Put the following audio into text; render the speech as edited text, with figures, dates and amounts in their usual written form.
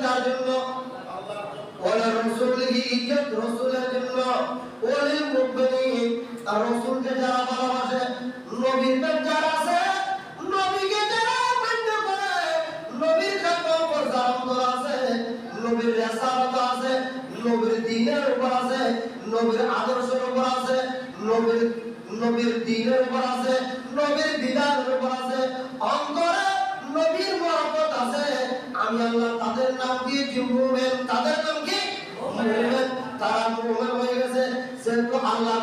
যার জন্য ওলা রাসূলিহি ইজ্জত রাসূলের জন্য ওলিল মুমিনিন আর রাসূলকে যারা ভালোবাসে নবীর যারা আছে নবীকে যারা মান্য করে নবীর খাতম প্রচার আছে নবীর রিসালাত আছে নবীর দ্বীনের উপর আছে নবীর আদর্শের উপর আছে নবীর দ্বীনের উপর আছে নবীর বিধানের উপর আছে অন্তরে নবীর মহব্বত আছে আমি আল্লাহ তাদের নাম দিয়েছি মুমিন তাদের নাম কি মুমিন তারা মুমিন হয়ে গেছে সে তো আল্লাহ